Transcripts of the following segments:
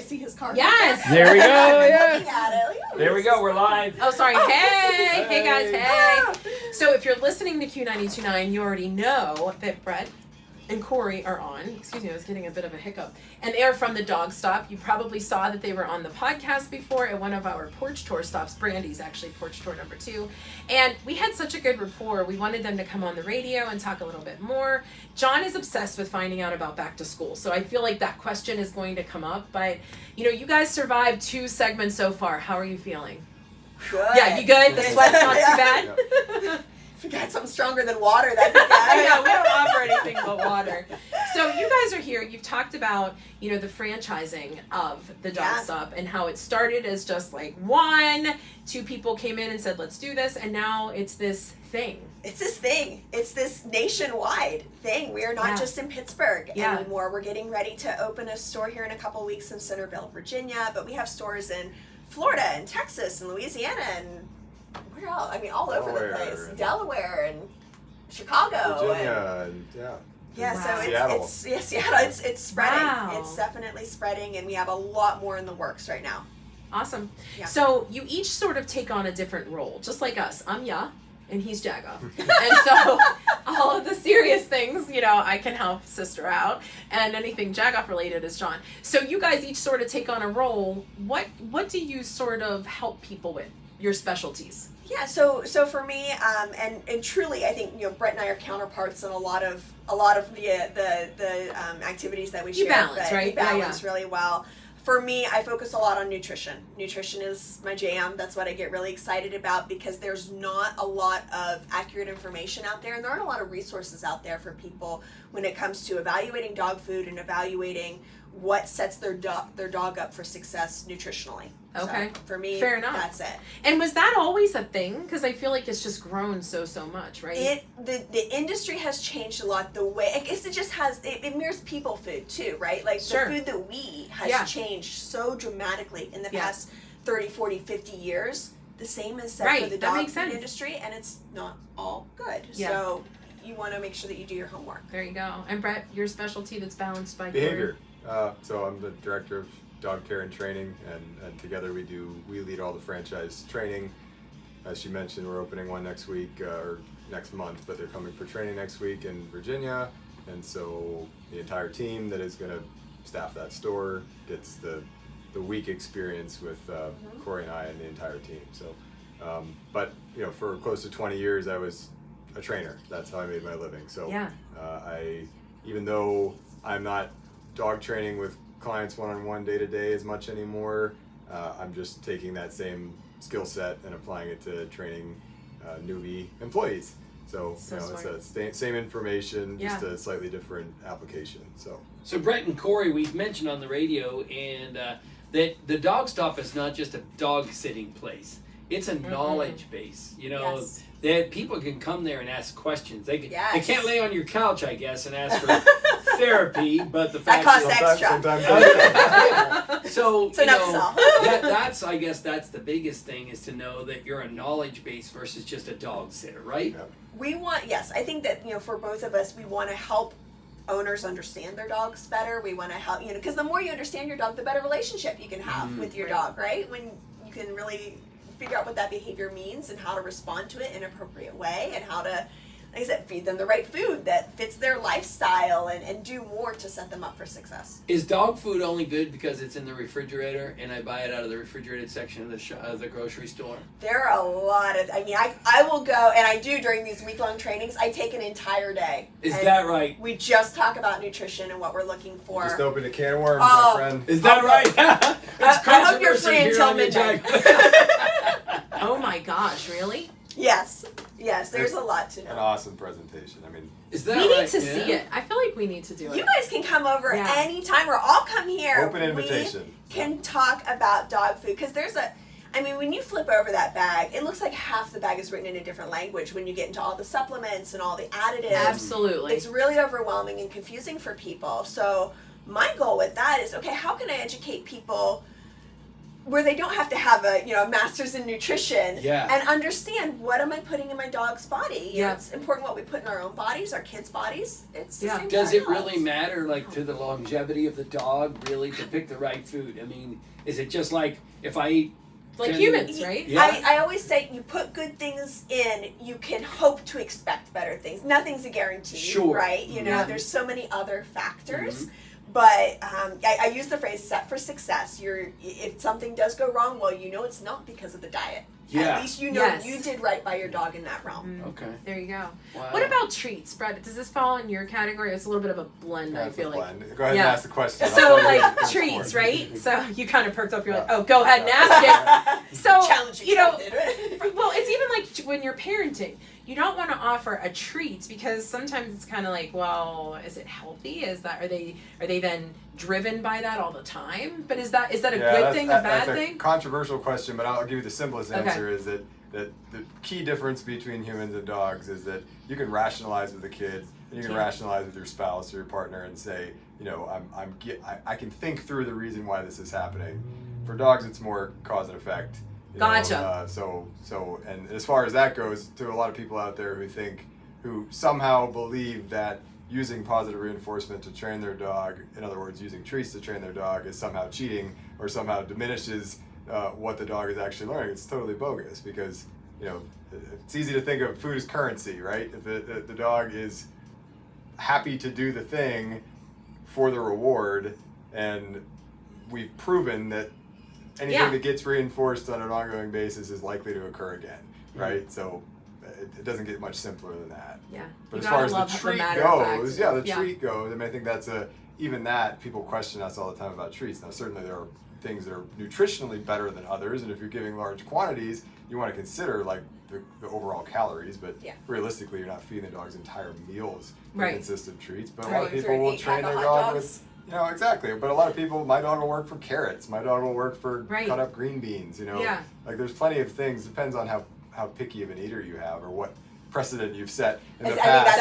See his car. Yes. There we go. Yeah. Looking at it. Like, There we go. We're live. Oh, sorry. Hey. Hey, guys. Hey. Ah. So if you're listening to Q92.9, you already know that Brett and Corey are on. Excuse me, I was getting a bit of a hiccup. And they are from the dog stop. You probably saw that they were on the podcast before at one of our porch tour stops. Brandy's actually porch tour number 2. And we had such a good rapport. We wanted them to come on the radio and talk a little bit more. John is obsessed with finding out about back to school. So I feel like that question is going to come up. But, you know, you guys survived 2 segments so far. How are you feeling? Good. Yeah, you good? The sweat's not too bad? Yeah. If you got something stronger than water, that'd be good. Yeah, we don't offer anything but water. So you guys are here. You've talked about, you know, the franchising of the dog stop and how it started as just like 2 people came in and said, let's do this. And now it's this thing. It's this thing. It's this nationwide thing. We are not just in Pittsburgh anymore. We're getting ready to open a store here in a couple weeks in Centerville, Virginia. But we have stores in Florida and Texas and Louisiana and where else? I mean, all over the place. Delaware and Chicago. Virginia and yeah, Wow. so Seattle. It's spreading. Wow. It's definitely spreading, and we have a lot more in the works right now. Awesome. Yeah. So you each sort of take on a different role, just like us. I'm Ya, and he's JaGaff. And so all of the serious things, you know, I can help sister out, and anything JaGaff related is John. So you guys each sort of take on a role. What do you sort of help people with? Your specialties? Yeah, so for me, and truly, I think, you know, Brett and I are counterparts in a lot of the activities that we share. You balance, right? We balance really well. For me, I focus a lot on nutrition. Nutrition is my jam. That's what I get really excited about because there's not a lot of accurate information out there, and there aren't a lot of resources out there for people when it comes to evaluating dog food and evaluating what sets their dog up for success nutritionally. Okay. So for me, fair enough. That's it. And was that always a thing? Because I feel like it's just grown so much, right? The industry has changed a lot. The way, I guess it just has, it mirrors people food too, right? Like the food that we eat has changed so dramatically in the past 30, 40, 50 years. The same is said for the dog food industry, and it's not all good. Yeah. So you want to make sure that you do your homework. There you go. And Brett, your specialty that's balanced by behavior. So I'm the director of dog care and training, and together we lead all the franchise training. As she mentioned, we're opening one next week or next month, but they're coming for training next week in Virginia, and so the entire team that is going to staff that store gets the week experience with Corey and I and the entire team. So, but you know, for close to 20 years, I was a trainer. That's how I made my living. So, even though I'm not dog training with clients one-on-one day-to-day as much anymore, I'm just taking that same skill set and applying it to training newbie employees. So you know, smart. It's the same information, just a slightly different application. So Brett and Corey, we've mentioned on the radio, and that the dog stop is not just a dog sitting place. It's a knowledge base. You know, that people can come there and ask questions. They can't lay on your couch, I guess, and ask for therapy, but the fact that costs extra. So it's an upsell. That's I guess that's the biggest thing, is to know that you're a knowledge base versus just a dog sitter, right? Yeah. We want, I think that, you know, for both of us, we want to help owners understand their dogs better. We want to help, you know, because the more you understand your dog, the better relationship you can have with your dog, right? When you can really figure out what that behavior means and how to respond to it in an appropriate way, and how to, like I said, feed them the right food that fits their lifestyle, and do more to set them up for success. Is dog food only good because it's in the refrigerator and I buy it out of the refrigerated section of the grocery store? There are a lot of, I mean, I will go, and I do during these week-long trainings, I take an entire day. Is that right? We just talk about nutrition and what we're looking for. Just opened a can of worms, my friend. Is that right? I hope you're free until midnight. Oh my gosh, really? Yes, there's a lot to know. An awesome presentation. I mean, is that we right? need to see it. I feel like we need to do it. You guys can come over anytime, or I'll come here. Open invitation. We can talk about dog food, because I mean, when you flip over that bag, it looks like half the bag is written in a different language when you get into all the supplements and all the additives. Absolutely. It's really overwhelming and confusing for people. So my goal with that is, okay, how can I educate people where they don't have to have a master's in nutrition Yeah. and understand what am I putting in my dog's body. You know, Yeah. it's important what we put in our own bodies, our kids' bodies. It's the same Does for it our really dogs. matter, like, to the longevity of the dog, really, to pick the right food? I mean, is it just like if I eat Like 10 humans, right? Yeah. I always say you put good things in, you can hope to expect better things. Nothing's a guarantee, Sure. right? You know, Yeah. there's so many other factors. Mm-hmm. But I use the phrase "set for success." If something does go wrong, well, you know it's not because of the diet. Yeah. At least you know Yes. you did right by your dog in that realm. Okay. There you go. Wow. What about treats, Brett? Does this fall in your category? It's a little bit of a blend, I That's feel a like. blend. Go ahead Yeah. and ask the question. So, I'll tell you like, the treats, score. right? So you kind of perked up. You're like, Yeah. oh, go ahead and ask it. So, Challenging, you know, method. well, it's even like when you're parenting, you don't want to offer a treat because sometimes it's kind of like, well, is it healthy? Are they then driven by that all the time? But is that a good thing, a bad that's thing? A controversial question, but I'll give you the simplest Okay. answer is that the key difference between humans and dogs is that you can rationalize with a kid and you can rationalize with your spouse or your partner and say, you know, I can think through the reason why this is happening. For dogs, it's more cause and effect. You Gotcha. know, and as far as that goes, to a lot of people out there who somehow believe that using positive reinforcement to train their dog, in other words, using treats to train their dog, is somehow cheating or somehow diminishes what the dog is actually learning. It's totally bogus because, you know, it's easy to think of food as currency, right? If the dog is happy to do the thing for the reward, and we've proven that anything that gets reinforced on an ongoing basis is likely to occur again, right? So it doesn't get much simpler than that. Yeah. But You as far gotta as the love treat matter of fact goes, stuff. the treat goes, I mean, I think that's even that, people question us all the time about treats. Now, certainly there are things that are nutritionally better than others, and if you're giving large quantities, you want to consider like the overall calories, but realistically, you're not feeding the dogs entire meals that consist of treats. But a lot of people will train their dog with, you know, exactly. But a lot of people, my dog will work for carrots. My dog will work for cut up green beans. You know, like there's plenty of things. Depends on how picky of an eater you have or what precedent you've set in the past.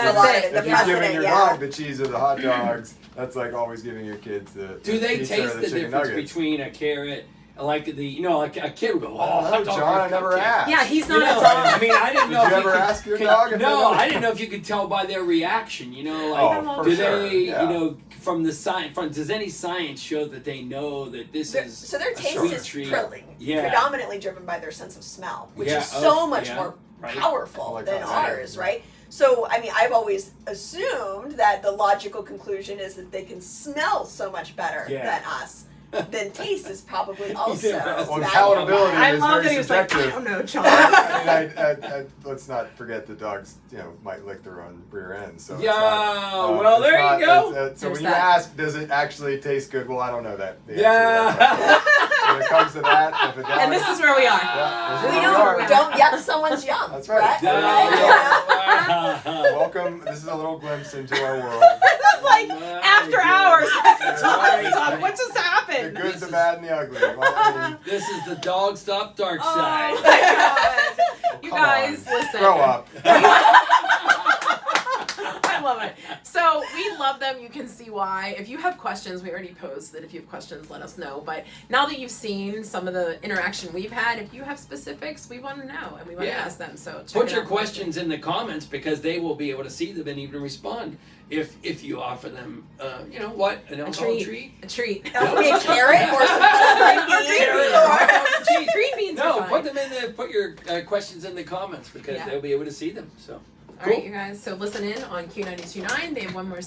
If you're giving your dog the cheese or the hot dogs, that's like always giving your kids the Do they pizza taste or the chicken difference nuggets. between a carrot? Like like a kid would go, Oh, hot dog John, or I never cupcake." asked. Yeah, he's not You know, a dog. I mean, I didn't know Did if you ever could- ask your dog if No, they know? I didn't know if you could tell by their reaction. You know, like Oh, for do sure, they, yeah. you know, from the science, does any science show that they know that this is So their a taste sweet is treat? predominantly driven by their sense of smell, which is Yeah, so much more right. powerful Like than that. ours, right? So, I mean, I've always assumed that the logical conclusion is that they can smell so much better than us. Then taste is probably also Well, valuable. palatability I is love very that he was like, I subjective. don't know, John. I mean, let's not forget that dogs, you know, might lick their own rear ends. So it's Yeah, not, well, it's there not- you go. so There's when you that. ask, does it actually taste good? Well, I don't know that. The answer to that Yeah. question. When it comes to that, if a dog, And this is where we are. yeah, We this is where we are. don't yuck someone's yum. That's right. Right? Welcome. This is a little glimpse into our world. It's like after hours. Right. Stop. What just The happened? good, the bad, and the ugly. Well, I mean, This is the dog stop dark Oh side. my God. You come guys, on. listen. Grow up. I love it. So we love them. You can see why. If you have questions, we already posed that if you have questions, let us know. But now that you've seen some of the interaction we've had, if you have specifics, we want to know and we want to ask them. So check Put it your out. questions in the comments because they will be able to see them and even respond if you offer them, you know what, an A alcohol treat. treat. A treat. That would be a carrot or some green beans Carrot or... cheese. Green beans are No, fine. put them in the put your questions in the comments because they'll be able to see them. So. All right, you guys. So listen in on Q92.9. They have one more